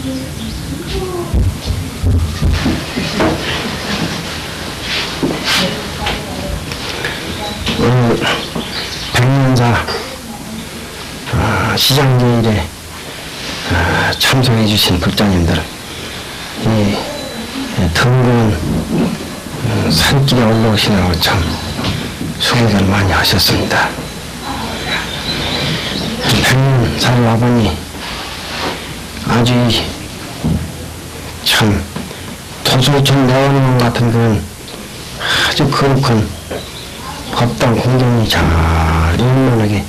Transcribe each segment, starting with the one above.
오늘 백년사 시장제일에 참석해 주신 불자님들, 이 등근 산길에 올라오시느라고 참 수고를 많이 하셨습니다. 백년사를 와보니 아주 참 도서처럼 나오는 것 같은 그런 아주 거룩한 법당 공경이 잘 원만하게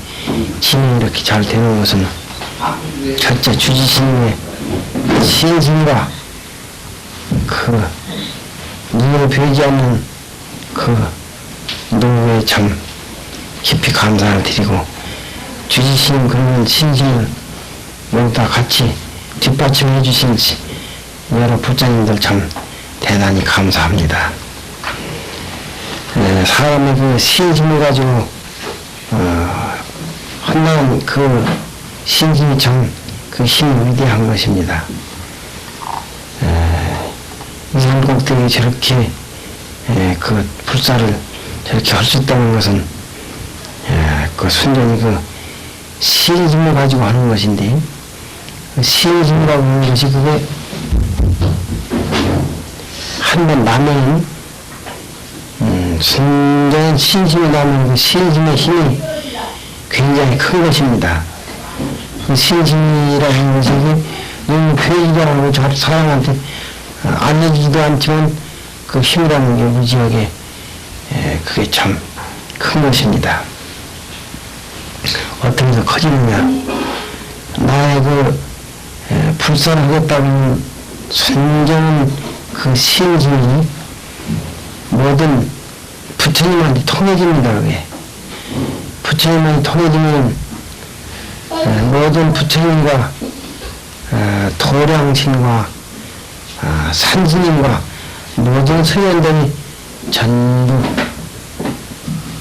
진행이 이렇게 잘 되는 것은 첫째 주지스님의 신심과 그 눈을 베지 않는 그 노고에 참 깊이 감사를 드리고, 주지스님 그런 신심을 모두 다 같이 뒷받침해 주신 여러 부자님들 참 대단히 감사합니다. 사람의 그 신심을 가지고 한나는 그 신심이 참 그 힘이 위대한 것입니다. 이 산꼭대기에 저렇게 그 불사를 저렇게 할 수 있다는 것은 그 순전히 그 신심을 가지고 하는 것인데, 그 신심이라고 하는 것이 그게 한번 나면 순전한 신심이 나면 그 신심의 힘이 굉장히 큰 것입니다. 그 신심이라는 것이 너무 표현이라고 저 사람한테 알려지지도 않지만 그 힘이라는 게 무지하게 그게 참 큰 것입니다. 어떻게 해서 커지느냐? 나의 그 불선하겠다는 순전한 그 신심이 모든 부처님한테 통해집니다. 그게 부처님한테 통해지면 모든 부처님과 도량신과 산스님과 모든 서현들이 전부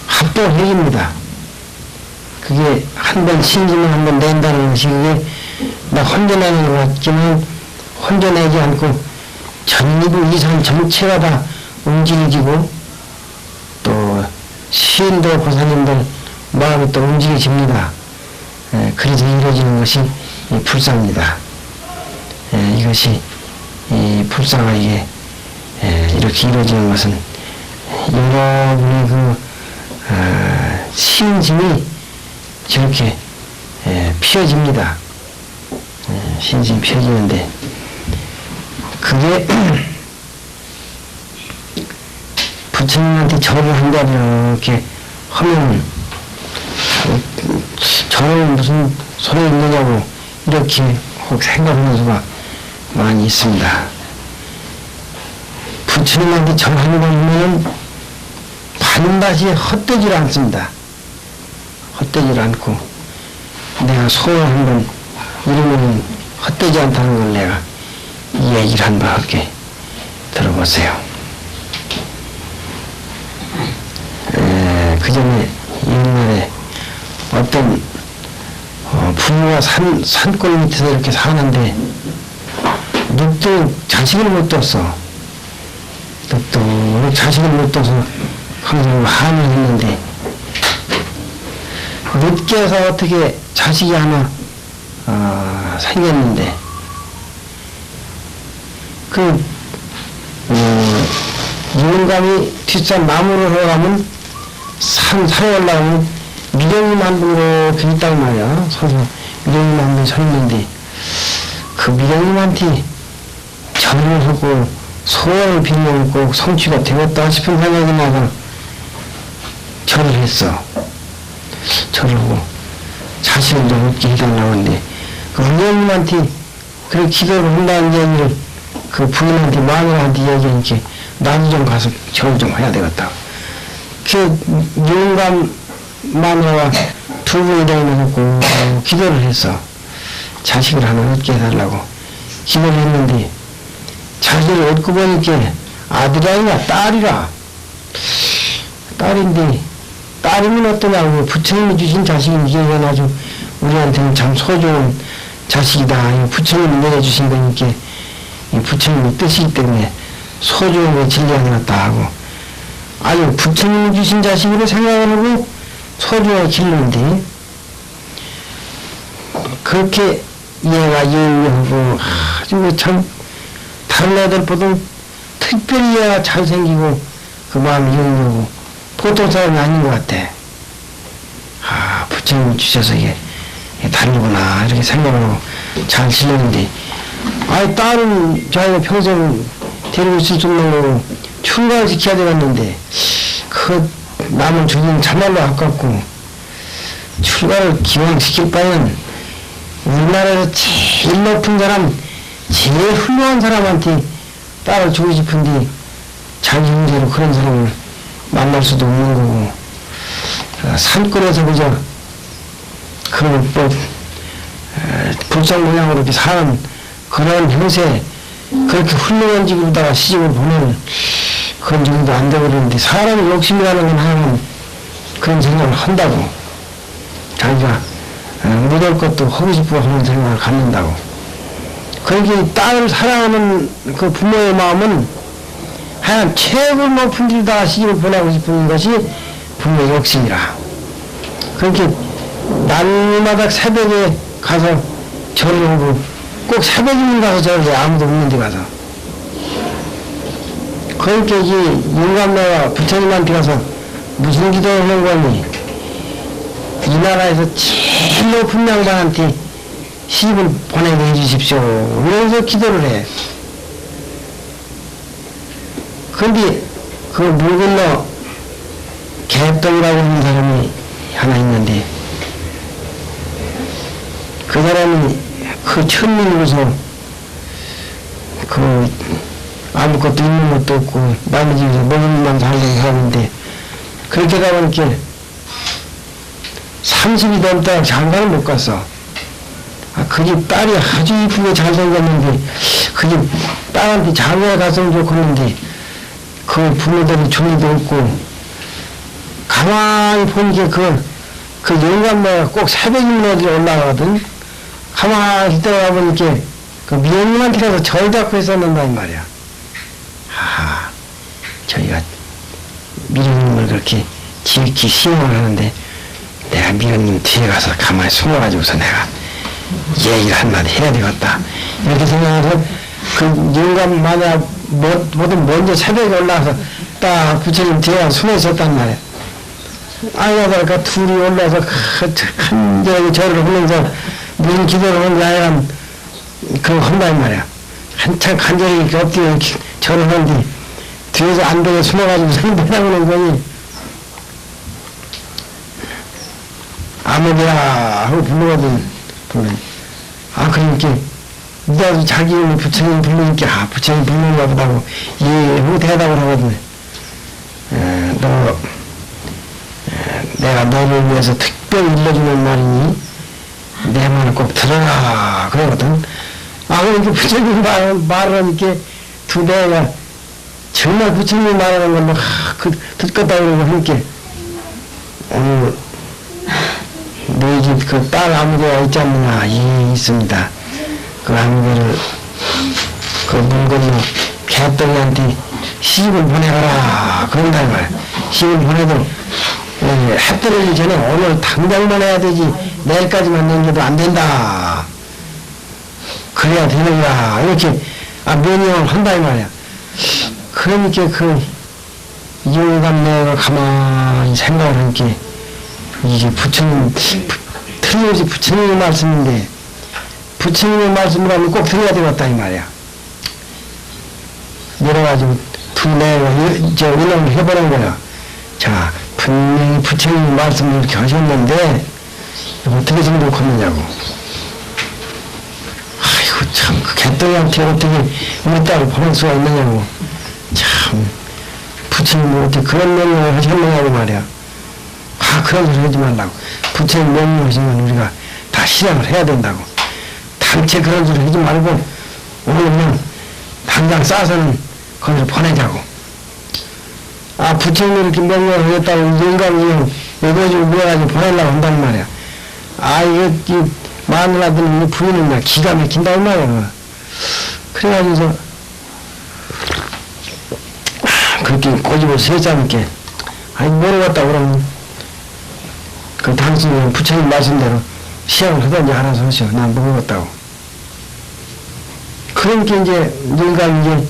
합동해집니다. 그게 한 번 신심을 한 번 낸다는 것이 그게 나 혼자 내는 것 같지만 혼자 내지 않고 전부 이산 전체가 다 움직여지고, 또 시인들 보살님들 마음이 또 움직여집니다. 그래서 이루어지는 것이 이 불사입니다. 이것이 이 불사가 이게 이렇게 이루어지는 것은 여러분의 그 신심이 저렇게 피어집니다. 신심이 피어지는데 그게 부처님한테 절을 한다고 이렇게 하면 절은 무슨 소리 있느냐고 이렇게 혹 생각하는 수가 많이 있습니다. 부처님한테 절하는 거 보면 반드시 헛되질 않습니다. 헛되질 않고 내가 소원 한번 이루면 헛되지 않다는 걸 내가 이 얘기를 한번 할게 들어보세요. 그 전에 옛날에 어떤 부모가 산골 밑에서 이렇게 사는데 늑도 자식을 못 뒀어. 늑도 자식을 못 둬서 항상 한을 했는데 늦게서 어떻게 자식이 하나 생겼는데 그 영감이 뒷산 나무를 올라가면 산에 올라가면 미령이 만든 거 그 있단 말이야. 서서 미령이 만든 서 있는데 그 미령님한테 절을 하고 소원을 빌면 꼭 성취가 되었다 싶은 생각이 나서 절을 했어. 절을 하고 자식을 좀 얻게 해달라고 하는데 그 미령님한테 그렇게 기도를 한다는 얘기를 그 부인한테 마누라한테 얘기하니까 나도 좀 가서 절 좀 해야 되겠다. 그 영감 마누라가 두 분이 되어놓고 기도를 했어. 자식을 하나 얻게 해달라고 기도를 했는데 자식을 얻고 보니까 아들이라 딸이라. 딸인데 딸이면 어떠냐고 부처님이 주신 자식이 이게 아주 우리한테는 참 소중한 자식이다. 이 부처님이 내려주신 거니까 이 부처님의 뜻이기 때문에 소중하게 길러야겠다 하고 아주 부처님이 주신 자식으로 생각을 하고 소중하게 기르는데 그렇게 얘가 영리하고 아주 참 다른 애들보다 특별히 얘가 잘생기고 그 마음이 영리하고 보통 사람이 아닌 것 같아. 아, 부처님이 주셔서 이게 다르구나 이렇게 생각을 하고 잘 지내는데 아이 딸은 자기가 평생 데리고 있을 수 없는 거고 출가를 시켜야 되겠는데 그 남은 주는 참말로 아깝고 출가를 기왕시킬 바에는 우리나라에서 제일 높은 사람 제일 훌륭한 사람한테 딸을 주고 싶은데 자기 형제로 그런 사람을 만날 수도 없는 거고 산골에서 그저 그런 또 불상 모양으로 이렇게 사는 그런 형세 그렇게 훌륭한 집으로다가 시집을 보낼 그런 정도 안 되버리는데 사람의 욕심이라는 건 하는 그런 생각을 한다고 자기가 못할 것도 하고 싶어 하는 생각을 갖는다고 그렇게 딸을 사랑하는 그 부모의 마음은 하여간 최고 높은 길다 시집을 보내고 싶은 것이 부모의 욕심이라 그렇게 날마다 새벽에 가서 절을 하고 꼭 새벽이면 가서 절을 해 아무도 없는 데 가서 그러니까 이게 영감내가 부처님한테 가서 무슨 기도를 하는 거니 이 나라에서 제일 높은 양반한테 시집을 보내게 해주십시오 이러면서 기도를 해. 그런데 그 물 건너 개떡이라고 하는 사람이 하나 있는데 그 사람이 그 천민으로서 그 아무것도 있는 것도 없고 남의 집에서 먹으면 살려고 하는데 그렇게 가보니까 30이 넘다가 장가를 못 갔어. 그 집 딸이 아주 이쁘게 잘생겼는데 그 집 딸한테 장가에 갔으면 좋겠는데 그 부모들이 종이도 없고 가만히 보니까 그 영감매가 꼭 새벽이면 어디 올라가거든. 가만히 있다가 보니까 그 미연님한테 가서 절 잡고 있었는다 이 말이야. 하하, 저희가 미련님을 그렇게 지극히 시험을 하는데 내가 미련님 뒤에 가서 가만히 숨어가지고서 내가 얘기를 한마디 해야 되겠다 이렇게 생각해서 그 영감 만약 뭐든 먼저 새벽에 올라와서 딱 부처님 뒤에 가서 숨어 있었단 말이야. 아이가 둘이 올라와서 간절하게 절을 하면서 무슨 기도를 하는지 아이가 그거 한단 말이야. 한참 간절히 엎드려 절을 하는데 뒤에서 안 되게 숨어가지고 상대라고 하는 거니 아무개야 하고 부르거든. 그러니까 나도 자기 이름을 부처님 부르니까 부처님 부르는가 보다고 이해하고 대답을 하거든. 내가 너를 위해서 특별히 일러주는 말이니 내 말을 꼭 들어라 그러거든. 그러니까 부처님 말을 하니까 두 대가 정말 부처님 말하는 걸로 듣겠다 그러고 하니까 너희 집 그 딸 아무개가 있지 않느냐? 예, 있습니다. 그 아무개를 그 물 건너 개떡이한테 시집을 보내가라 그런다 이 말이야. 시집을 보내도 해 떨어지기 전에 오늘 당장만 해야 되지 내일까지만 넘겨도 안 된다. 그래야 되는 거야. 이렇게 면역을 한다 이 말이야. 그러니까 그 영감내가 가만히 생각을 하니까 이게 부처님 틀림없이 부처님의 말씀인데 부처님의 말씀을 하면 꼭 들어야 되겠다 이 말이야. 내려가지고 내가 운영을 해보는 거야. 자, 분명히 부처님의 말씀을 이렇게 하셨는데 어떻게 생각하느냐고. 아이고 참 그 개떡이한테 어떻게 우리 딸을 보낼 수가 있느냐고. 참 부처님이 어떻게 그런 명령을 하셨느냐고 말이야. 그런 소리 하지 말라고. 부처님 명령하시면 우리가 다 실행을 해야 된다고. 단체 그런 소리 하지 말고 오늘 그냥 당장 싸서는 거기서 보내자고. 부처님이 이렇게 명령을 하겠다고 영감이 이거 가지고 모여가지고 보내려고 한단 말이야. 이거 마누라들은 부인은 나 기가 막힌다 이 말이야. 그래가지고서 그렇게 꼬집어 세자니까 아니 모르겠다 그러면 그 당신은 부처님 말씀대로 시행을 하든지 알아서 하시오. 난 모르겠다고. 그러니까 이제 누가 이제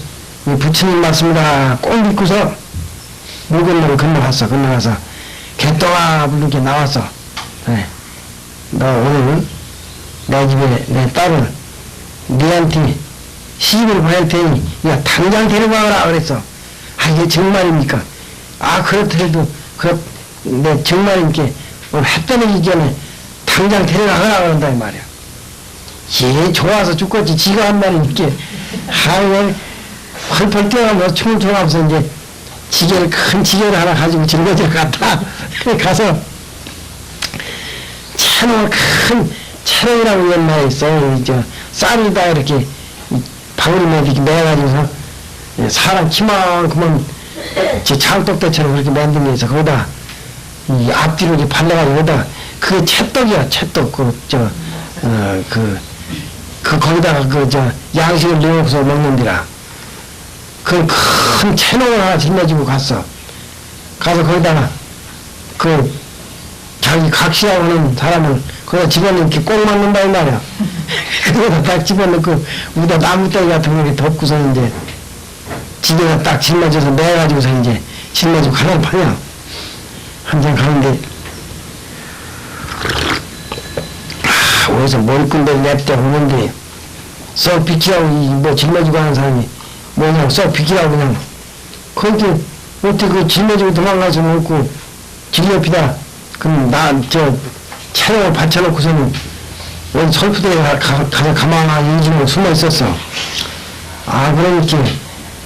부처님 말씀이다 꼭 믿고서 물건으로 건너가서 개똥아 부르게 나왔어. 그래. 너 오늘 내 집에 내 딸을 니한테 시집을 보낼 테니 야 당장 데려가라 그랬어. 아 이게 정말입니까? 아 그렇더라도 내 정말입니까? 오늘 해 떠내기 전에 당장 데려가라 그런다 이 말이야. 얘 좋아서 죽겠지. 지가 한 말이니까 하루에 펄펄 뛰어가면서 총을 총하면서 이제 큰 지게를 하나 가지고 즐거워져 갔다. 가서 큰 채롱이라고 옛날에 있어요. 쌀이다 이렇게 바구니만 이렇게 매가지고서 사람 키만큼은 제 장독대처럼 그렇게 만든 게 있어. 거기다 이 앞뒤로 이렇게 발라가지고 거기다 그게 채떡이야. 채떡 거기다가 양식을 넣어서 먹는디라. 그 큰 채농을 하나 짊어지고 가서 거기다가 자기 각시라고 하는 사람을 거기다 집어넣기 꼭 맞는다 이 말이야. 그거다 딱 집어넣고 우다 나무떼기 같은 거 이렇게 덮고서 이제 집에다 딱 짊어져서 내가지고서 이제 짊어지고 가는 판이야. 한참 가는데 어디서 머리꾼들 냅대 오는데 썩 비키라고 짊어지고 하는 사람이 뭐냐고 썩 비키라고 그냥 거기 어떻게 그 짊어지고 도망가서 먹고 길 옆이다 그럼 채널을 받쳐놓고서는 어디 설프대에 가서 가만히 인중으로 숨어 있었어. 아 그러니까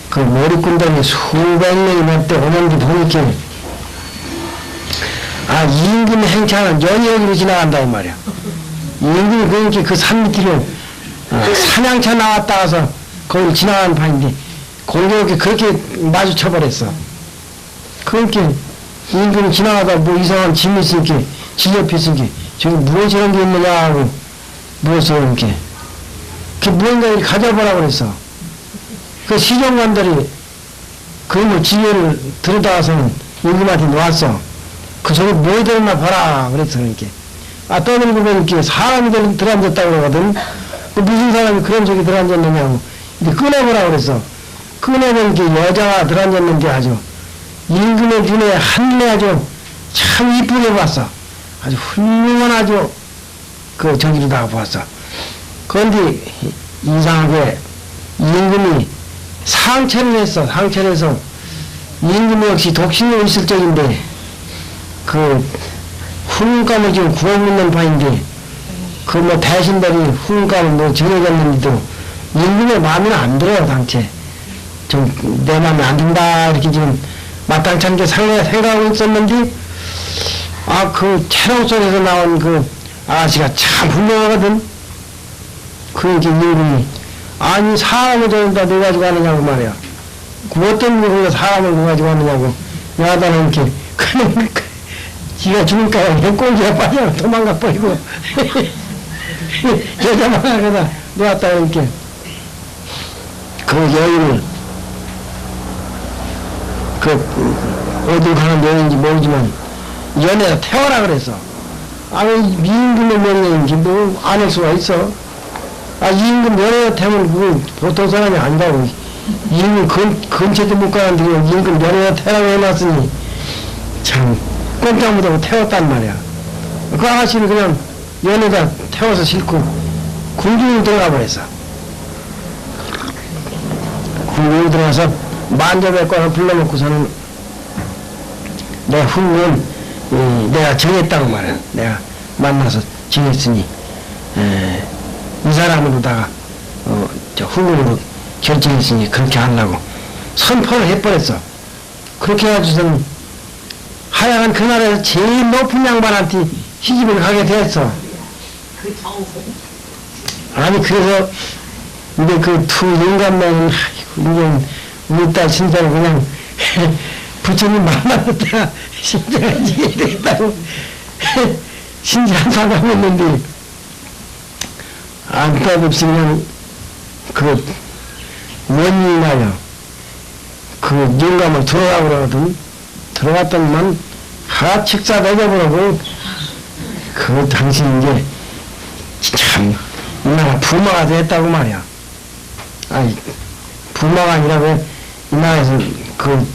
그 머리꾼들이 수백 명이 냅대 오는데 보니까 아 임금 행차는 연이어기로 지나간다 이 말이야. 임금이 그러니까 그 산 밑으로 사냥차 나왔다 와서 거기를 지나가는 판인데 공교롭게 그렇게 마주쳐버렸어. 그러니까 임금이 지나가다 뭐 이상한 짐이 있으니까 지 옆에 있으니까 저기 무엇이 이런 게 있느냐 하고 무엇을 이렇게 무언가 이렇게 가져보라고 그랬어. 그 시정관들이 그 지혜를 들여다와서는 임금한테 놓았어. 그 속에 뭐 들었나 봐라 그랬어. 그러니까 아 떠들고 보니까 사람이 들어앉았다고 그러거든. 무슨 사람이 그런 적이 들어앉았느냐고 근데 꺼내보라고 그랬어. 꺼내보니까 여자가 들어앉았는데 아주 임금의 눈에 한눈에 아주 참 이쁘게 봤어. 아주 훌륭한 아주 저기로다가 보았어. 그런데 이상하게 임금이 상처를 했어. 상처를 해서 임금이 역시 독신으로 있을 적인데 후문감을 지금 구워 먹는 파인데 대신들이 후문감을 정해졌는데도 임금의 마음에는 안 들어요. 당체 좀 내 마음에 안 든다 이렇게 지금 마땅치 않게 생각하고 있었는데 채로 속에서 나온 아가씨가 참 훌륭하거든. 그러니까 임금이 아니 사람을 저기다 넣어가지고 하느냐고 말이야. 어떤 거기다 사람을 넣어가지고 하느냐고 야단은 이렇게 그는 지가 죽을까봐 꼴기가 빠져 도망가 버리고 여자만 하거나 놓았다 이렇게 그 여인을 어디 가는 여인인지 모르지만 연애가 태워라 그랬어. 아니 임금의 명령인지 뭐 안 할 수가 있어. 임금 연애가 태우면 그거 보통 사람이 아니라고. 임금 근처도 못 가는데 임금 연애가 태라고 해놨으니 참 꼼짝 못하고 태웠단 말이야. 그 아가씨는 그냥 연애다 태워서 싣고 궁중으로 들어가 버렸어. 궁중으로 들어가서 만져뵙고 불러놓고서는 내 후는 내가 정했다고 말이야. 내가 만나서 정했으니 이 사람으로다가 후문으로 결정했으니 그렇게 하려고 선포를 해버렸어. 그렇게 해가지고서는 하여간 그날에서 제일 높은 양반한테 시집을 가게 됐어. 아니 그래서 근데 두 영감매는 이제 우리 딸 진짜로 그냥 부처님 만났을 때가 신자가 지게 됐다고 신자 상담했는데 안타없이 그냥 그 원인이 나요. 그 영감을 들어가고 그러거든. 들어갔더니만 하나 책사 내려보라고 그 당신 이제 참 이나라 부마가 됐다고 말이야. 아니 부마가 아니라 왜 이 나라에서 그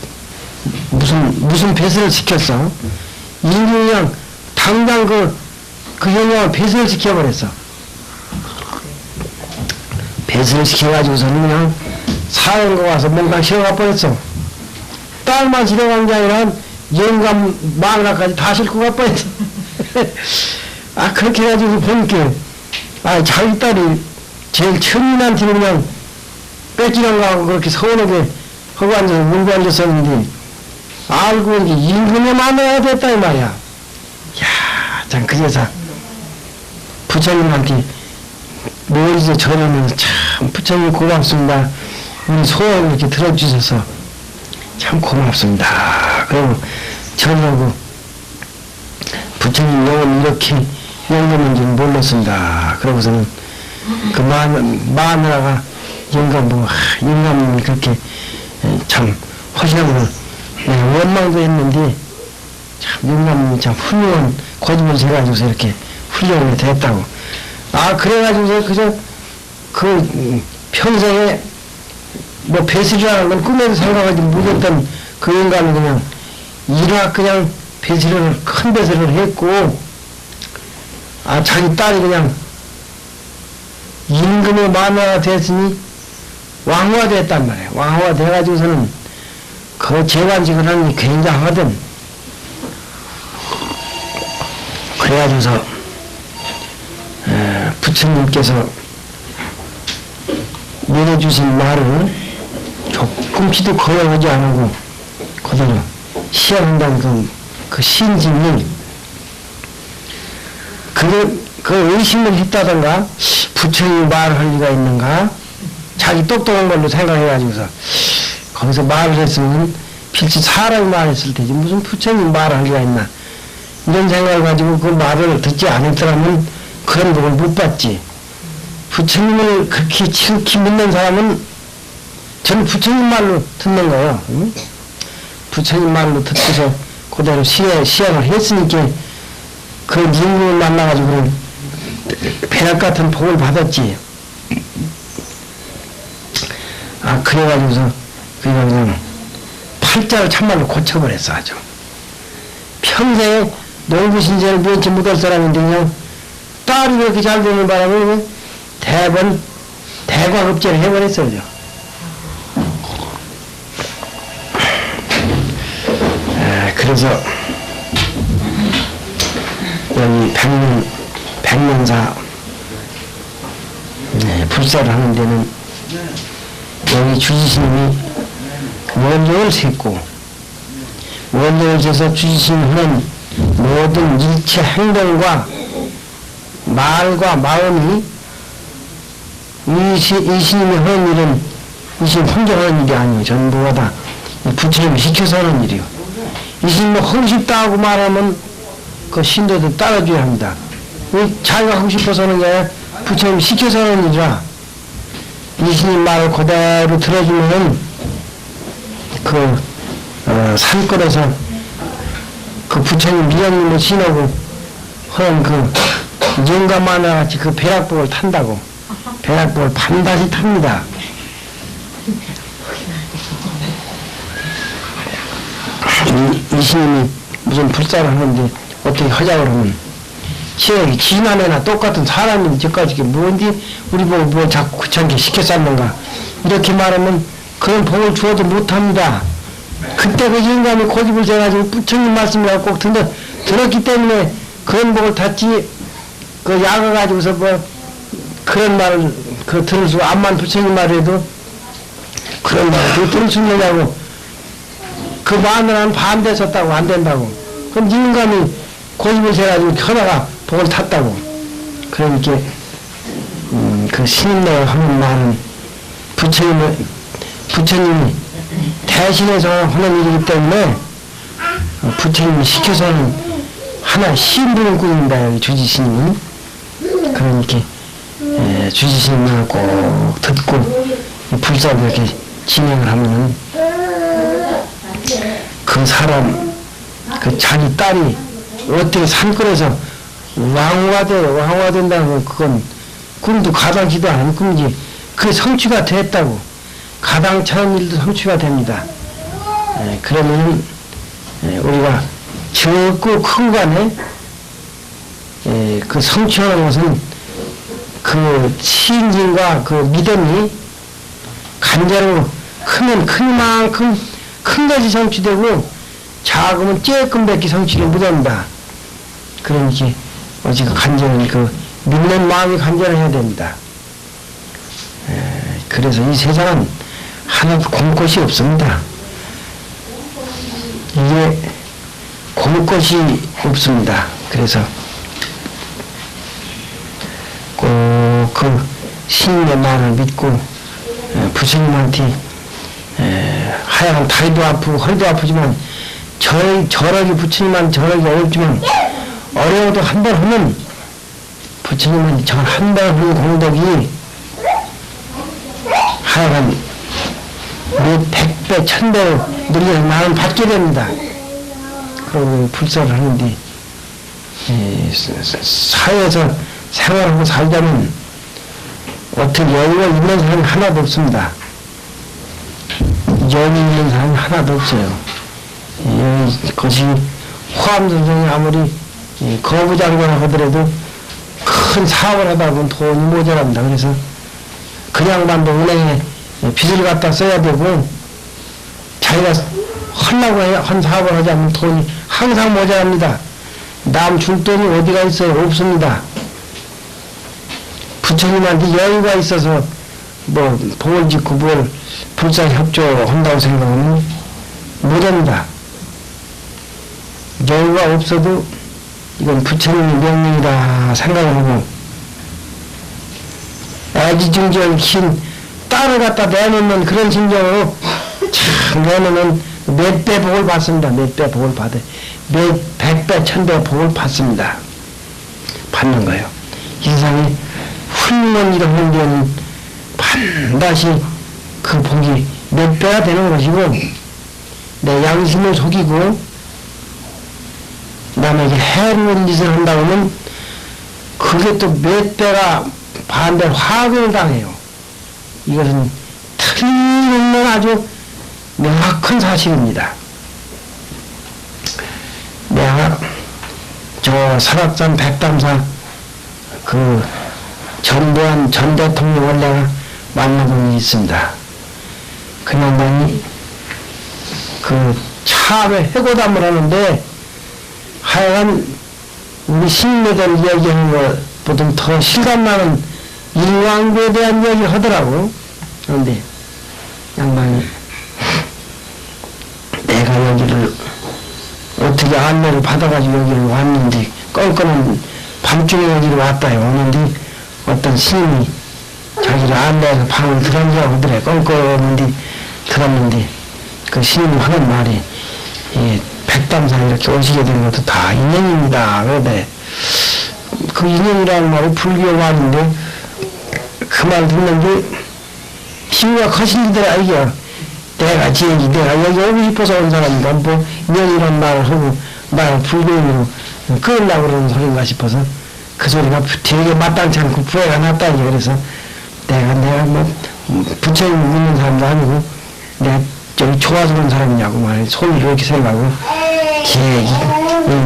무슨 배설을 시켰어? 인중이랑 당장 그 영감을 배설을 시켜버렸어. 배설을 시켜가지고서는 그냥 사연거 와서 뭔가 실어가 버렸어. 딸만 실어간 게 아니라 영감 마누라까지 다 싣고 가 버렸어. 아 그렇게 해가지고 보니까 아 자기 딸이 제일 천인한테는 그냥 뺏기는 거하고 그렇게 서운하게 하고 앉아서 물고 앉았었는데 알고 이제 임금의 마누라가 됐다 이 말이야. 야 참 그 여자 부처님한테 머리도 저러면서 참 부처님 고맙습니다. 우리 소원 이렇게 들어주셔서 참 고맙습니다. 그리고 저러고 부처님 영은 이렇게 영감인 줄 몰랐습니다. 그러고서는 그 마누라가 영감님이 그렇게 참 허시하고 원망도 했는데 참 영감님이 참 훌륭한 고집을 해가지고서 이렇게 훌륭하게 됐다고. 아 그래가지고서 그저 그 평생에 뭐 배슬이라는 건 꿈에도 생각하지 못했던 그 인간은 그냥 일화 그냥 배슬을 큰 배슬을 했고 아 자기 딸이 그냥 임금의 마누라가 됐으니 왕후가 됐단 말이에요. 왕후가 돼가지고서는 그 재관직을 하는 게 굉장하거든. 그래가지고서 부처님께서 내려주신 말을 조금씩도 거역하지 않고 그대로 시행한다는 그 신심이 그 의심을 했다던가 부처님이 말할 리가 있는가 자기 똑똑한 걸로 생각해가지고서 거기서 말을 했으면 필시 사람이 말했을 테지 무슨 부처님이 말할 리가 있나 이런 생각을 가지고 그 말을 듣지 않았더라면 그런 복을 못 받지. 부처님을 그렇게 지극히 믿는 사람은 저는 부처님 말로 듣는 거예요. 응? 부처님 말로 듣고서 그대로 시행을 했으니까 그 임금을 만나가지고 배락 같은 복을 받았지. 아 그래가지고서 그냥 팔자를 참말로 고쳐버렸어 아주. 평생에 농부신세를 면치 못할 사람인데 그냥 딸이 그렇게 잘 되는 바람에 대과급제를 해버렸어요. 그래서 여기 백년사 불사를 하는 데는 여기 주지스님이 원종을 셌고 원종을 세서 주지스님은 모든 일체 행동과 말과 마음이 이 스님이 하는 일은 이 스님 혼자 하는 일이 아니에요. 전부가 다 부처님이 시켜서 하는 일이요. 이 스님이 하고 싶다 하고 말하면 그 신도도 따라줘야 합니다. 자기가 하고 싶어서 하는 게 아니라 부처님이 시켜서 하는 일이라 이 스님 말을 그대로 들어주면은 산골에서 그 부처님 미연님을 신하고 하는 그 영감 하나같이 그 배락복을 탄다고. 배락복을 반드시 탑니다. 이 스님이 무슨 불사를 하는데 어떻게 하자고 그러면 시력이 지난해나 똑같은 사람인데 저까지 뭔데 우리 보고 뭐 자꾸 귀찮게 시켜쌌는가 이렇게 말하면 그런 복을 주어도 못합니다. 그때 그 영감이 고집을 재가지고 부처님 말씀을 꼭 들었기 때문에 그런 복을 탔지 그 약을 가지고서 뭐 그런 말을 들을 수 암만 부처님 말해도 그런 말을 들을 수 있느냐고 그 마누라는 반대 섰다고 안 된다고 그럼 영감이 고집을 재가지고 하다가 복을 탔다고 그러니까 그 스님네가 하는 말은 부처님이 대신해서 하는 일이기 때문에 부처님이 시켜서는 하나 신부는 꿈입니다. 여기 주지스님은 그러니까 주지신만 꼭 듣고 불사를 이렇게 진행을 하면은 그 사람, 그 자기 딸이 어떻게 산골에서 왕후가 된다는 건 그건 꿈도 가당치도 않은 꿈이지. 그게 성취가 됐다고. 가당치 않은 일도 성취가 됩니다. 그러면 우리가 적고 크고 간에 그 성취하는 것은 그 신진과 그 믿음이 간절로 크면 큰 만큼 큰 것이 성취되고 작으면 쬐끔밖에 성취를 못합니다. 그러니까 어찌 간절한 그 믿는 마음이 간절해야 됩니다. 그래서 이 세상은 하나도 곰 것이 없습니다. 이게 곰 것이 없습니다. 그래서 꼭 그 신의 말을 믿고 부처님한테 하여간 다리도 아프고 허리도 아프지만 절하기 부처님한테 절하기 어렵지만 어려워도 한 번 하면 부처님한테 절 한 번 하는 공덕이 하여간 몇 백배 천배로 늘려서 나는 받게 됩니다. 그리고 불사를 하는데 사회에서 생활하고 살자면 어떻게 여유가 있는 사람이 하나도 없습니다. 여유 있는 사람이 하나도 없어요. 그것이 호암 선생이 아무리 거부장관을 하더라도 큰 사업을 하다 보면 돈이 모자랍니다. 그래서 그냥 만도 은행에 빚을 갖다 써야 되고 자기가 하려고 한 사업을 하지 않으면 돈이 항상 모자랍니다. 남 줄 돈이 어디가 있어요? 없습니다. 부처님한테 여유가 있어서 뭐 복을 짓고 뭘 불사협조한다고 생각하면 못합니다. 여유가 없어도 이건 부처님의 명령이다 생각을 하고 애지중지한 긴 딸을 갖다 내놓는 그런 심정으로 참 내놓으면 몇 배 복을 받습니다. 몇 배 복을 받아요. 몇 백배 천배 복을 받습니다. 받는 거예요. 이 세상에 훌륭한 일을 하는 데는 반드시 그 복이 몇 배가 되는 것이고 내 양심을 속이고 남에게 해로운 짓을 한다고 하면 그게 또 몇 배가 반대로 화근을 당해요. 이것은 틀림없는 아주 명확한 사실입니다. 내가 저 설악산 백담사 그 전두환 전 대통령을 내가 만나본 일이 있습니다. 그 양반이 그 차에 해고담을 하는데 하여간 우리 신임에 대한 이야기하는 것보다 더 실감나는 인왕교에 대한 이야기를 하더라고. 그런데 양반이 내가 여기를 어떻게 안내를 받아가지고 여기를 왔는데 껌껌한 밤중에 여기를 왔다요. 오는데 어떤 스님이 자기를 안내해서 방을 들어가자고 하더래. 껌껌한데 들었는데 그 스님이 하는 말이 백담사에 이렇게 오시게 된 것도 다 인연입니다. 그런데 그 인연이라는 말이 불교 말인데 그 말 듣는데 피부가 커질리더라. 이게 내가 지혜지 내가 여기 오고 싶어서 온 사람인가 뭐 인연이란 말을 하고 말 불교인으로 끊으려고 그러는 소린가 싶어서 그 소리가 되게 마땅치 않고 부해가 났다. 그래서 내가 뭐 부처님 믿는 사람도 아니고 내가 저기 좋아서 온 사람이냐고 말해 소리를 이렇게 생각하고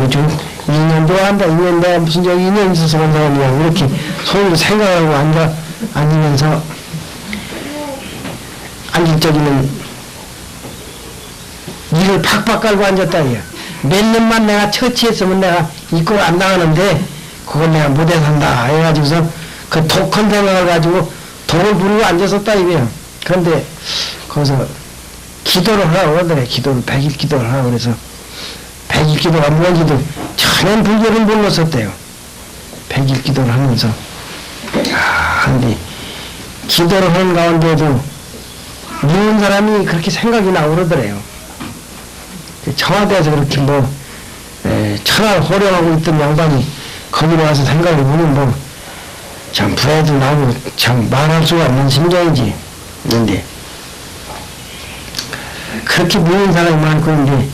좀 인연 좋아한다. 인연 내가 무슨 저기 인연 있어서 온 사람이냐고 이렇게 소리를 생각하고 앉으면서 앉을 적에는 이를 팍팍 깔고 앉았다. 몇 년만 내가 처치했으면 내가 이꼴 안 나가는데 그걸 내가 못해 산다 해가지고서 그 독한 생각을 가지고 독을 부르고 앉았었다 이거야. 그런데 거기서 기도를 하라고 하더래. 기도를 100일 기도를 하라고 그래서 100일 기도가 뭔지도 전혀 불교를 몰랐었대요. 100일 기도를 하면서 근데 기도를 하는 가운데도 믿는 사람이 그렇게 생각이 나고 그러더래요. 청와대에서 그렇게 천하를 호령하고 있던 양반이 거기로 와서 생각을 해보면 참 불에도 나고 참 말할 수가 없는 심정이지. 근데 그렇게 모인 사람이 많고 이제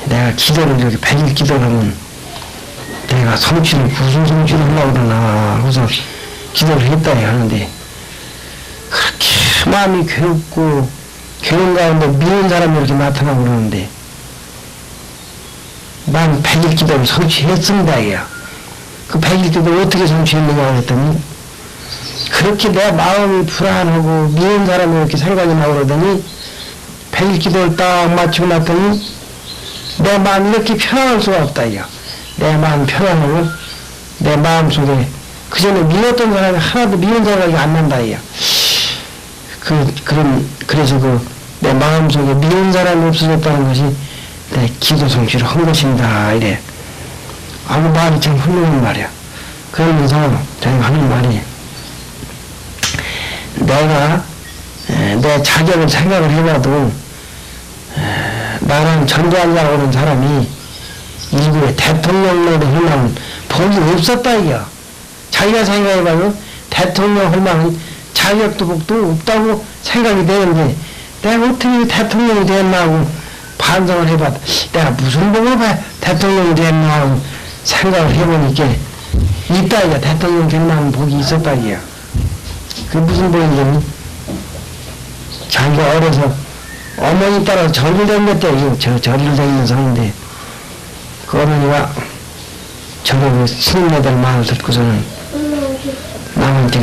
내가 기도를 이렇게 100일 기도를 하면 내가 성취를 무슨 성취를 하려고 그러나 하고서 기도를 했다 하는데 그렇게 마음이 괴롭고 괴로운 가운데 미운 사람이 이렇게 나타나고 그러는데 난 100일 기도를 성취했습니다. 그 100일 기도를 어떻게 성취했느냐 그랬더니 그렇게 내 마음이 불안하고 미운 사람이 이렇게 생각이 나고 그러더니 100일 기도를 딱 맞추고 났더니 내 마음이 이렇게 편안할 수가 없다. 내 마음 편안하고 내 마음 속에 그 전에 미웠던 사람이 하나도 미운 생각이 안 난다. 그래서 내 마음 속에 미운 사람이 없어졌다는 것이 내 기도 성취를 한 것입니다. 이래. 아무 말이 참 훌륭한 말이야. 그러면서 자기가 하는 말이 내가 내 자격을 생각을 해봐도 나는 전두환이라고 하는 사람이 일국의 대통령으로 하려면 복이 없었다 이거야. 자기가 생각해봐도 대통령 할 만한 자격도 복도 없다고 생각이 되는데 내가 어떻게 대통령이 됐나 하고 반성을 해봤다. 내가 무슨 복을 봐 대통령이 됐나 하고 생각을 해보니까 있다 이거야. 대통령 될 만한 복이 있었다 이거야. 그게 무슨 복이냐면 자기가 어려서 어머니 따라 절을 댕겼대요. 절을 댕기는 성인데 그 어머니가 저를 스님네들 말을 듣고서는 남한테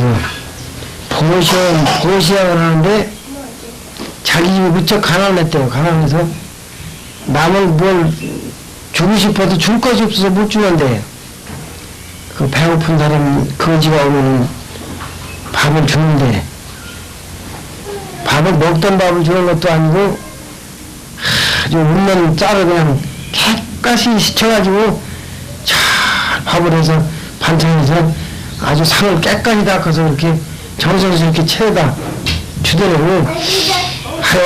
보시양을 하는데 자기 집이 무척 가난했대요. 가난해서 남을 뭘 주고 싶어도 줄 것이 없어서 못 주는데 그 배고픈 사람 거지가 오면은 밥을 주는데 밥을 먹던 밥을 주는 것도 아니고 아주 웃는 쌀을 그냥 깨끗이 씻혀가지고 잘 밥을 해서 반찬해서 아주 상을 깨끗이 닦아서 이렇게 정성스럽게 채에다 주더라고.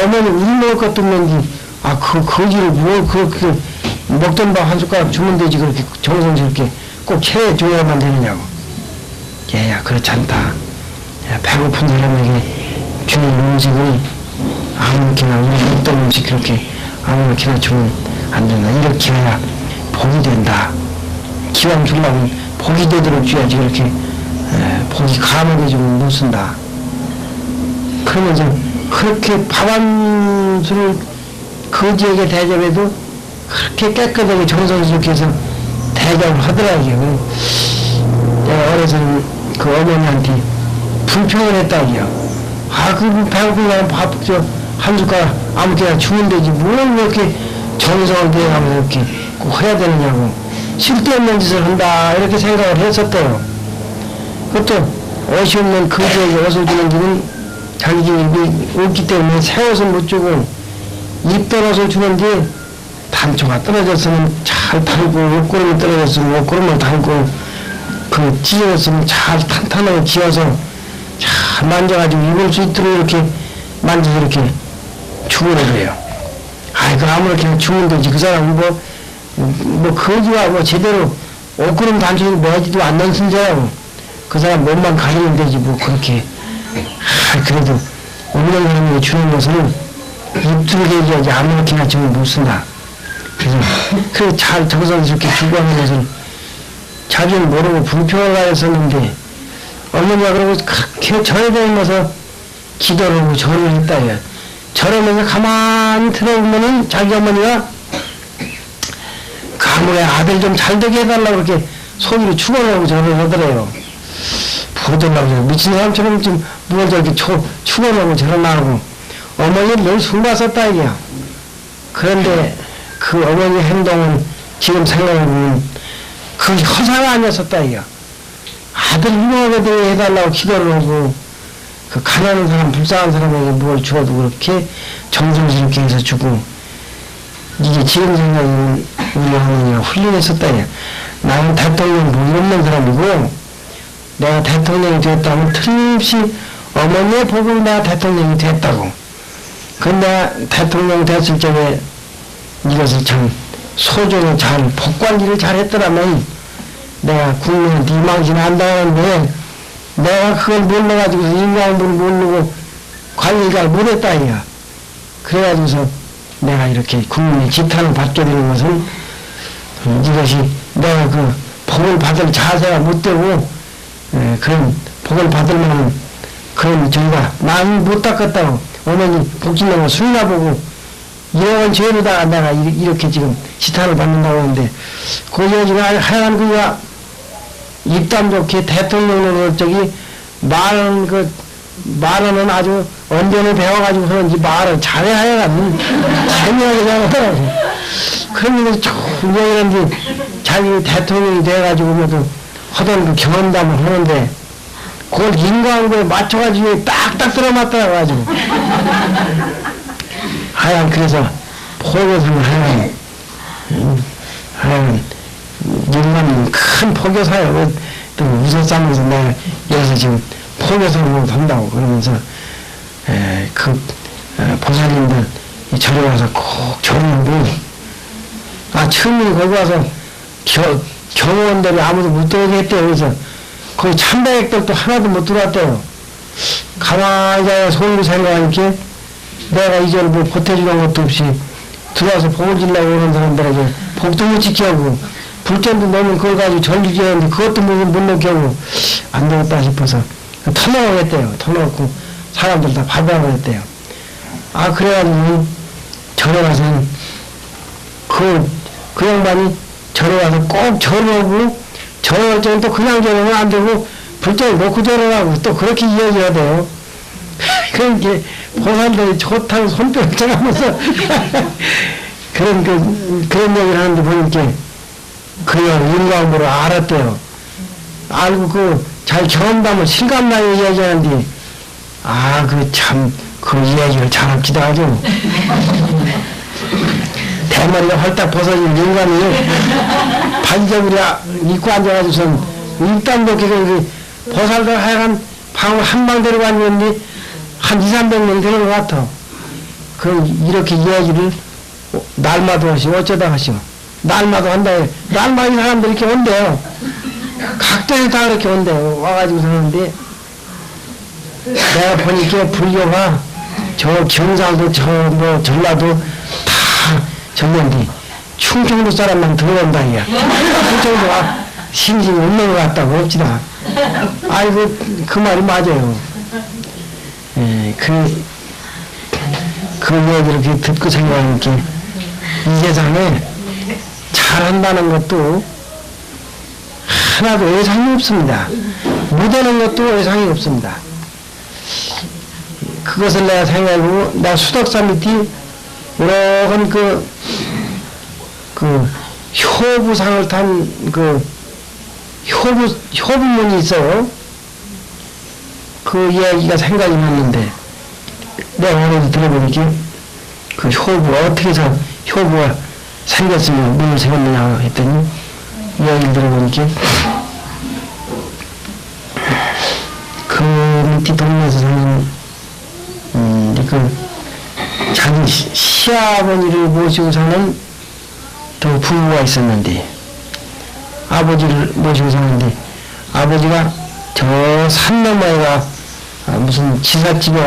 어머니 우리 먹을 것도 없는데 그 거지를 뭘 그렇게 먹던 밥 한 숟가락 주면 되지 그렇게 정성스럽게 꼭 채에 줘야만 되느냐고. 얘야 그렇지 않다. 배고픈 사람에게 주는 음식을 아무렇게나 우리 먹던 음식 그렇게 아무렇게나 주면 안 된다. 이렇게 해야 복이 된다. 기왕 주려면 복이 되도록 줘야지 그렇게 복이 감하게 주면 못 쓴다. 그러면서 그렇게 밥 한 술을 거지에게 대접해도 그렇게 깨끗하게 정성스럽게 해서 대접을 하더라고요. 내가 어려서는 그 어머니한테 불평을 했다 이게요. 그 배고픈 사람 밥 한 숟가락 아무렇게나 주면 되지 뭘 이렇게 정성을 들여가면서 이렇게 꼭 해야 되느냐고 쓸데없는 짓을 한다 이렇게 생각을 했었대요. 그것도 옷이 없는 거지에게 옷을 주는 길은 자기 집이 없기 때문에 새 옷을 못 주고 입던 옷을 주는데 단초가 떨어졌으면 잘 달고 옷구름이 떨어졌으면 옷구름을 달고 그 찢어졌으면 잘 탄탄하게 지어서 잘 만져가지고 입을 수 있도록 이렇게 만져서 이렇게 주고 그래요. 그 아무렇게나 주면 되지. 그 사람은 거지가 제대로 옷구름 단추를 매지도 않는 순자라고. 그 사람 몸만 가리면 되지, 그렇게. 그래도 없는 사람에게 주는 것은 입술게 해야지 아무렇게나 주면 못 쓴다. 그래서 잘 정성스럽게 주고 하는 것을 자기는 모르고 불평을 하였었는데 어머니가 그러고 그렇게 절에 다니면서 기도를 하고 절을 했다. 절하면서 가만히 들어보면은 자기 어머니가 가문에 아들 좀 잘 되게 해달라고 그렇게 소리를 축원하고 절을 하더래요. 부어달라고 미친 사람처럼 좀 뭘 저렇게 축원하고 절을 하고 어머니는 늘 숨봤었다 이게야. 그런데 그 어머니 행동은 지금 생각해보면 그 허사가 아니었었다 이게야. 아들 유명하게 해달라고 기도를 하고 그 가난한 사람 불쌍한 사람에게 뭘 주어도 그렇게 정성스럽게 해서 주고 이게 지금 생각에는 우리 어머니가 훌륭했었다. 나는 대통령 복 없는 사람이고 내가 대통령이 됐다면 틀림없이 어머니의 복을 내가 대통령이 됐다고. 근데 내가 대통령 됐을 적에 이것을 참 소중히 잘 복관리를 잘 했더라면 내가 국민한테 이망신 한다는데 내가 그걸 몰라가지고서 인간물을 모르고 관리가 못했다 이야. 그래가지고서 내가 이렇게 국민의 지탄을 받게 되는 것은 이것이 내가 그 복을 받을 자세가 못 되고 그런 복을 받을 만한 그런 저희가 나는 못 닦았다고 어머니 복진나고 술이나 보고 이런 죄로다가 내가 이렇게 지금 지탄을 받는다고 하는데 그 여지가 하여간 그가 입담 좋게 대통령으로 저기 말은 아주 언변을 배워가지고 그런지 말을 잘해 하여간 재미나게 잘하더라고. 그러면서 좋은 얘기하는데 자기 대통령이 돼가지고 모두 하던 그 경험담을 하는데 그걸 인과응보에 맞춰가지고 딱딱 들어맞더라고 가지고. 하여간 그래서 포교사는 하여간 인간은 큰 포교사예요. 또 웃어싸면서 내가 여기서 지금 포교사로 한다고 그러면서 보살님들 절에 와서 꼭 절하고 처음에 거기 와서 경호원들이 아무도 못 들어오게 했대요. 그래서 거기 참배객들도 하나도 못 들어왔대요. 가만히 소리를 생각하니까 내가 이제를 뭐 보태주는 것도 없이 들어와서 복을 지려고 오는 사람들에게 복도 못 지키고 불전도 너무 그걸 가지고 전주지 하는데 그것도 못 넣게 하고 안 되겠다 싶어서 터놓으겠대요. 터놓고 사람들 다 받아버렸대요. 그래가지고 절에 가서는 그 양반이 절에 가서 꼭 절하고 절할 때는 또 그냥 절하면 안 되고 불전을 놓고 절하라고 또 그렇게 이야기해야 돼요. 그러니까 보살들이 좋다고 손뼉을 쳐가면서 그런 얘기를 하는데 보니까 그냥 인과음으로 알았대요. 알고 잘 경험담을 실감나게 이야기하는데 그 이야기를 잘합기도 하죠. 대머리가 헐딱 벗어진 인간이 반짝이를 입고 앉아가지고선 일단도 보살들 하여간 방을 한방 데려갔는데 한 200~300명 되는 것 같아. 이렇게 이야기를 날마다 하시고 어쩌다 하시고 날마다 한다. 날마다 이 사람들이 이렇게 온대요. 각도에 다 그렇게 온대요. 와가지고 사는데 내가 보니까 불교가 저 경상도 전라도 다 전년디 충청도 사람만 들어온다 이야. 충청도가 신심이 없는 것 같다고 봅시다. 그 말이 맞아요. 그 얘기를 이렇게 듣고 생각하니까 이 세상에 잘한다는 것도 하나도 예상이 없습니다. 못하는 것도 예상이 없습니다. 그것을 내가 생각하고 나 수덕산 밑에 여러 효부상을 탄 효부문이 있어요. 그 이야기가 생각이 났는데 내가 오늘 들어보니까 그 효부 어떻게 해서 효부가 생겼으면 문을 생겼느냐 했더니 이야기를 들어보니까 그 밑에 동네에서 사는 자기 시아버지를 모시고 사는 또 부부가 있었는데 아버지를 모시고 사는데 아버지가 저 산 너머에가 무슨 지사집에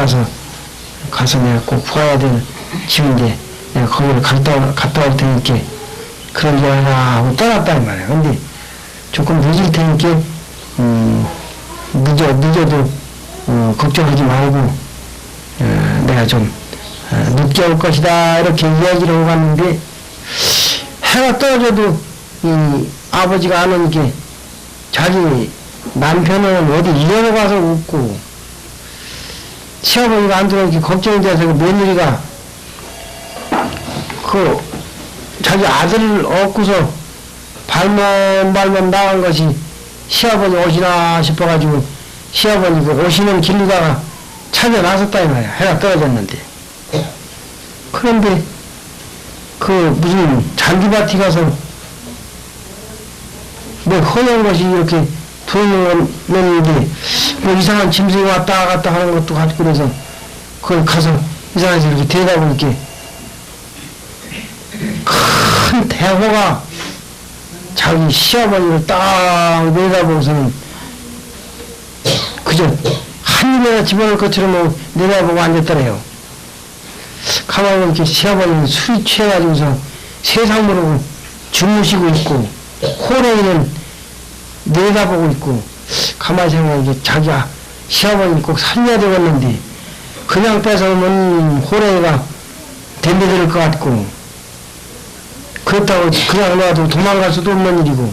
가서 내가 꼭 봐야 될 집인데 내가 거기를 갔다 올 테니까 그런 줄 알아 하고 떠났단 말이야. 근데 조금 늦을 테니까 늦어도 걱정하지 말고 내가 좀 늦게 올 것이다 이렇게 이야기를 하고 갔는데 해가 떨어져도 이 아버지가 안 오니까 자기 남편은 어디 일하러 가서 웃고 시아버지가 안 들어오니까 걱정이 돼서 며느리가 자기 아들을 얻고서 발만 나간 것이 시아버지 옷이나 싶어가지고 시아버지 오시는 길로다가 찾아 나섰다 이 말이야. 해가 떨어졌는데. 그런데 무슨 잔디밭에 가서 허연 것이 이렇게 들어오는데 이상한 짐승이 왔다 갔다 하는 것도 같고 그래서 거기 가서 이상해서 이렇게 대다 보니까 큰 대호가 자기 시아버지를 딱 내다보고서는 그저 한입에나 집어넣을 것처럼 내다보고 앉았더래요. 가만히 이렇게 시아버지는 술이 취해가지고서 세상 모르고 주무시고 있고 호랭이는 내다보고 있고 가만히 생각하면 자기야 시아버지는 꼭 살려야 되겠는데 그냥 뺏어오면 호랭이가 덤벼들 것 같고 그렇다고 그냥 놔도 도망갈 수도 없는 일이고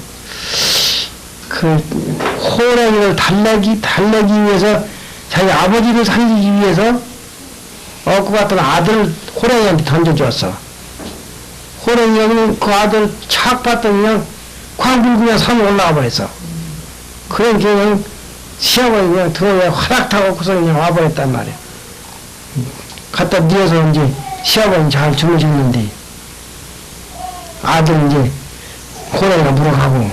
그 호랭이를 달래기 위해서 자기 아버지를 살리기 위해서 얻고 갔던 아들을 호랭이한테 던져줬어. 호랭이가 그 아들 착 봤더니 그냥 광불 그냥 산에 올라와 버렸어. 그러니까 그냥 시아버지 그냥 들어야 화락 타고 그냥 와버렸단 말이야. 갖다 뉘어서 이제 시아버지 잘 주무셨는데 아들 이제 호랭이가 물어가고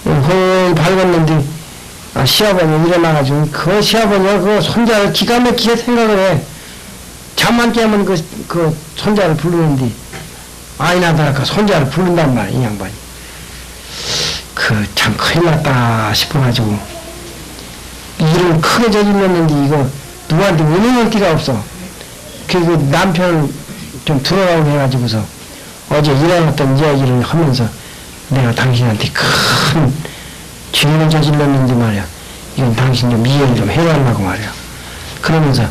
헐 밝았는데 시아버지가 일어나가지고 그 시아버지가 그 손자를 기가 막히게 생각을 해. 잠만 깨면 그 손자를 부르는데 아니나 다를까 손자를 부른단 말이야. 이 양반이 그 참 큰일 났다 싶어가지고 일을 크게 저질렀는데 이거 누구한테 은행할 데가 없어. 그 남편을 좀 들어가고 해가지고서 어제 일어났던 이야기를 하면서 내가 당신한테 큰 죄를 저질렀는데 말이야. 이건 당신 좀 이해를 좀 해달라고 말이야. 그러면서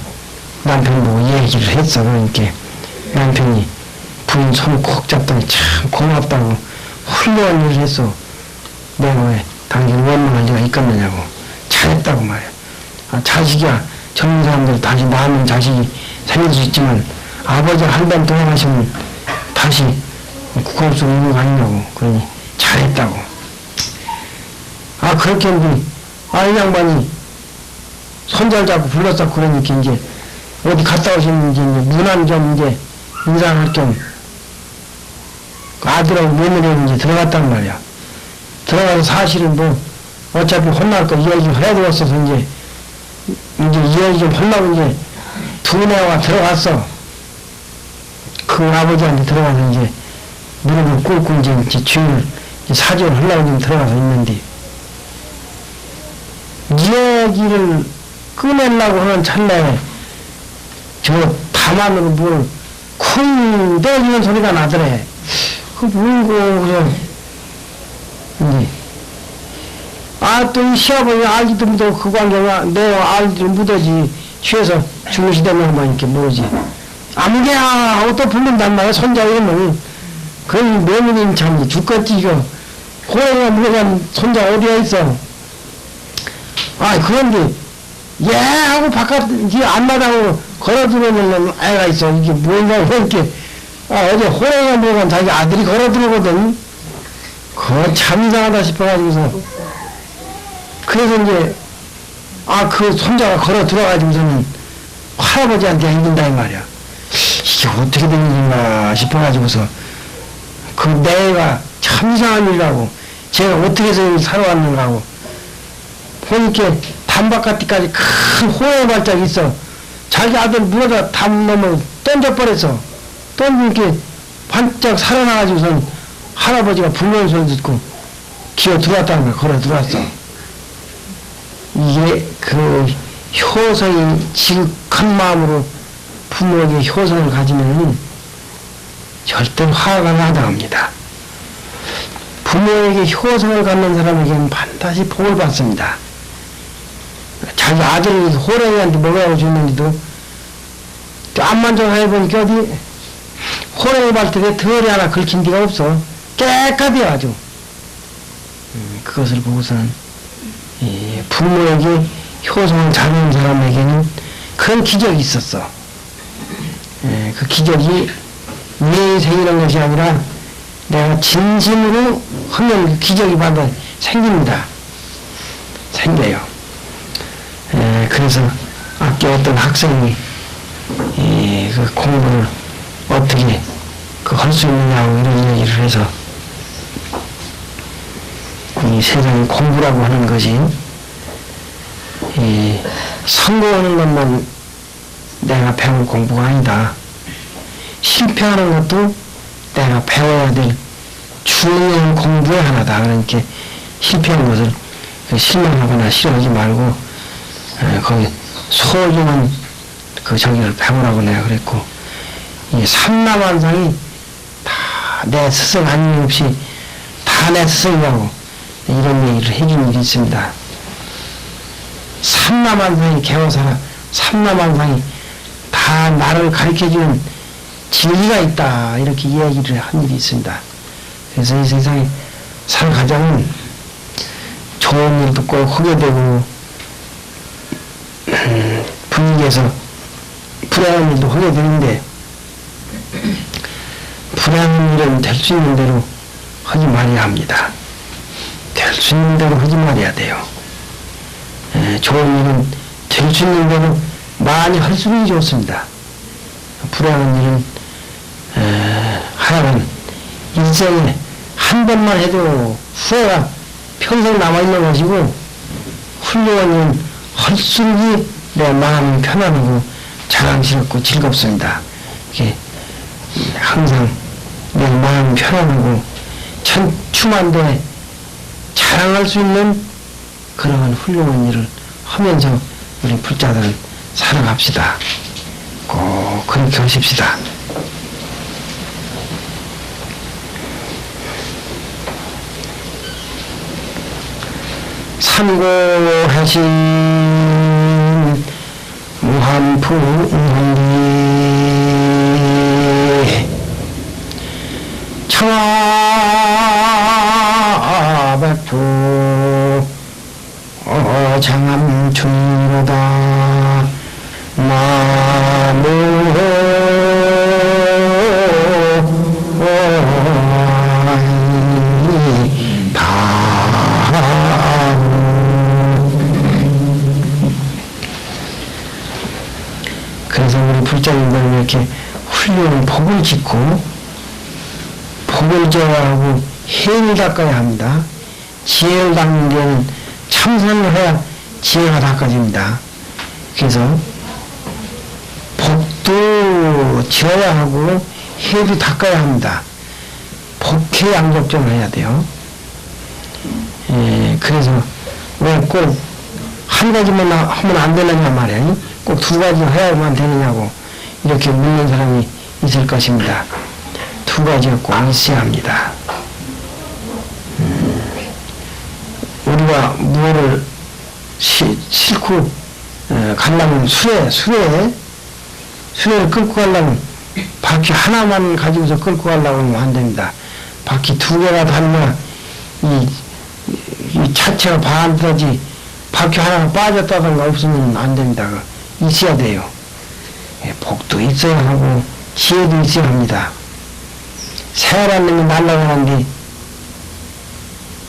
남편 보고 얘기를 했어. 그러니까 남편이 부인 손을 콕 잡더니 참 고맙다고 훌륭한 일을 했어. 내가 왜 당신 원망할 리가 있겠느냐고. 잘했다고 말이야. 자식이야. 젊은 사람들 다시 낳으면 자식이 살릴 수 있지만 아버지가 한 번 돌아가시면 다시 국가할 수 있는 거 아니냐고. 그러니 잘했다고. 그렇게 했는데 이 양반이 손잘 잡고 불렀어. 그러니까 이제 어디 갔다 오시는지 이제 문안 좀 이제 인사할 겸 아들하고 며느리하고 이제 들어갔단 말이야. 들어가서 사실은 뭐 어차피 혼날 거 이야기 좀 해야 되겠어서 이제 이야기 좀 하려고 이제 두뇌와 들어갔어. 그 아버지한테 들어가서 이제 무릎을 꿇고 이제 주인을 사죄를 하려고 좀 들어가서 있는데 이야기를 꺼내려고 하는 찰나에 저 담안으로 뭘 쿵 떠지는 소리가 나더래. 그 뭔고 그냥 이제 또 이 시아버지 알지도 못하고 그 관계가 내가 알지도 못하지 취해서 주무시다면 뭐 이렇게 모르지 아무개야 하고 또 부른단 말이야. 손자 이름을 그 며느리는 참 죽겠지 이거. 호랑이가 물어간 손자 어디에 있어. 그런데 예 하고 바깥 앞마당으로 걸어들어오는 애가 있어. 이게 뭔가 이렇게 어제 호랑이가 물어간 자기 아들이 걸어들어오거든. 그거 참 이상하다 싶어가지고서 그래서 이제 그 손자가 걸어 들어가지고서는 할아버지한테 이른다 이 말이야. 이게 어떻게 된 일인가 싶어가지고서 그 내가 참 이상한 일이라고 제가 어떻게 해서 살아왔는가 하고 보니까 담바깥까지 큰 호의 발작이 있어. 자기 아들 물어다 담 넘어 던져버렸어. 던지니까 반짝 살아나가지고선 할아버지가 불면 소리 듣고 기어 들어왔다는 거야. 걸어 들어왔어. 이게 그 효성이 지극한 마음으로 부모에게 효성을 가지면 절대 화가 나다합니다. 부모에게 효성을 갖는 사람에게는 반드시 복을 받습니다. 자기 아들이 호랑이한테 먹으라고 줬는데도 앞만 좀 해보니까 어디 호랑이 발톱에 덜이 하나 긁힌 데가 없어. 깨끗해 아주. 그것을 보고서는 부모에게 효성을 잘하는 사람에게는 큰 기적이 있었어. 그 기적이 내 생기는 것이 아니라 내가 진심으로 하면 그 기적이 바로 생깁니다. 생겨요. 그래서 학교 어떤 학생이 그 공부를 어떻게 할 수 있느냐고 이런 얘기를 해서 이 세상에 공부라고 하는 것이 성공하는 것만 내가 배울 공부가 아니다. 실패하는 것도 내가 배워야 될 중요한 공부의 하나다. 그러니까 실패한 것을 실망하거나 싫어하지 말고 거기 소중한 그 저기를 배우라고 내가 그랬고, 이 삼라만상이 다 내 스승 아님없이 다 내 스승이라고 이런 얘기를 해준 일이 있습니다. 삼라만상이 개워서라 삼라만상이 다 나를 가르쳐주는 진리가 있다, 이렇게 이야기를 한 일이 있습니다. 그래서 이 세상에 살아가자면 좋은 일도 꼭 하게 되고 분위기에서 불행한 일도 하게 되는데, 불행한 일은 될 수 있는 대로 하지 말아야 합니다. 될 수 있는 대로 하지 말아야 돼요. 좋은 일은 될 수 있는 대로 많이 할수록 좋습니다. 불행한 일은 하여간 인생에 한 번만 해도 후회가 평생 남아있는 것이고, 훌륭한 일은 할수록 내 마음이 편안하고 자랑스럽고 즐겁습니다. 이게 항상 내 마음이 편안하고 천추만대 자랑할 수 있는 그러한 훌륭한 일을 하면서 우리 불자들은 살아갑시다. 꼭 그렇게 하십시다. 삼고하신 무한풍리 청아백두 장암충로다 나무 그래서 우리 불자님들은 이렇게 훌륭한 복을 짓고 복을 지어야 하고 해를 닦아야 합니다. 지혜를 닦는 데는 참선을 해야 지혜가 닦아집니다. 그래서 복도 지어야 하고 해도 닦아야 합니다. 복해 양적정을 해야 돼요. 그래서 왜 꼭 한 가지만 하면 안 되느냐 말이야. 꼭 두 가지 해야만 되느냐고 이렇게 묻는 사람이 있을 것입니다. 두 가지가 꼭 있어야 합니다. 우리가 무엇을 싣고 가려면 수레를 끌고 가려면 바퀴 하나만 가지고서 끌고 가려고 하면 안 됩니다. 바퀴 두 개가 달면 이 차체가 반드시 바퀴 하나가 빠졌다던가 없으면 안 됩니다. 있어야 돼요. 복도 있어야 하고 지혜도 있어야 합니다. 새라는 놈이 날아가는데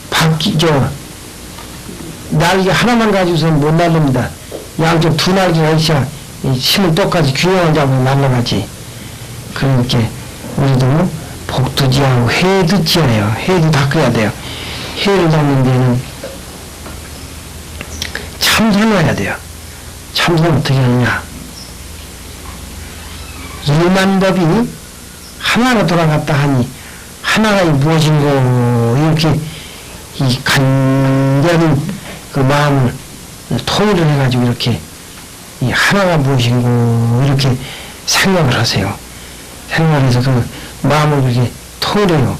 바퀴 날개 하나만 가지고서는 못 날립니다. 양쪽 두 날개가 있어야 힘을 똑같이 균형을 잡고 날아가지. 그러니까 우리도 복도 지하고 해도 지어요. 해도 닦아야 돼요. 해를 닦는 데는 참선을 해야 돼요. 참선 어떻게 하느냐. 일만법이 하나로 돌아갔다 하니 하나가 무엇인고 이렇게 이 간절한 그 마음을 통일을 해가지고 이렇게 이 하나가 무엇인고 이렇게 생각을 하세요. 생각을 해서 그 마음을 그렇게 통일해요.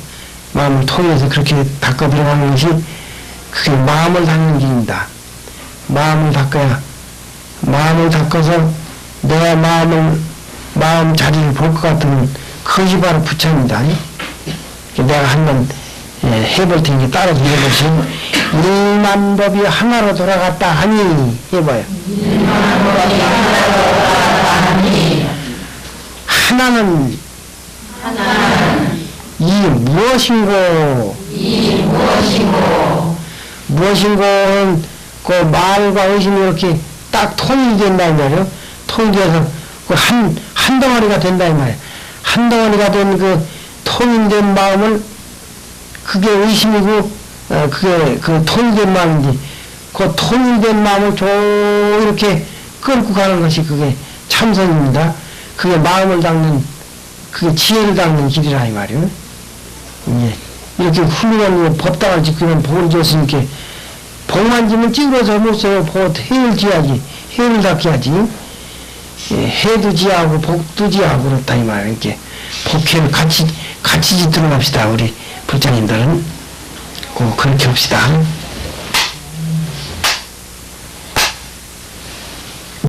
마음을 통일해서 그렇게 닦아 들어가는 것이 그게 마음을 닦는 길입니다. 마음을 닦아야, 마음을 닦아서 내 마음 자리를 볼 것 같으면 그것이 바로 부처입니다. 내가 한번 해볼 테니 따라 해보시면 일만법이 하나로 돌아갔다 하니 해봐요. 일만법이 하나로 돌아갔다 하니 하나는 이 무엇인고 무엇인고는 그 말과 의심이 이렇게 딱 통일된다 이 말이에요. 통일돼서 그 한 덩어리가 된다 이 말이에요. 한 덩어리가 된 그 통일된 마음을 그게 의심이고 그게 그 통일된 마음인데 그 통일된 마음을 쭉 이렇게 끌고 가는 것이 그게 참선입니다. 그게 마음을 닦는 그게 지혜를 닦는 길이라 이 말이요. 예. 이렇게 훌륭한 법당을 짓고 복을 줬으니까 복만 지면 찌그러져 못 써요. 복 해를 지어야지. 해를 닦아야지. 예, 해도 지하고 복도 지하고 그렇다 이 말이에요. 이렇게 복해를 같이 짓도록 합시다. 우리 불자님들은 꼭 그렇게 합시다.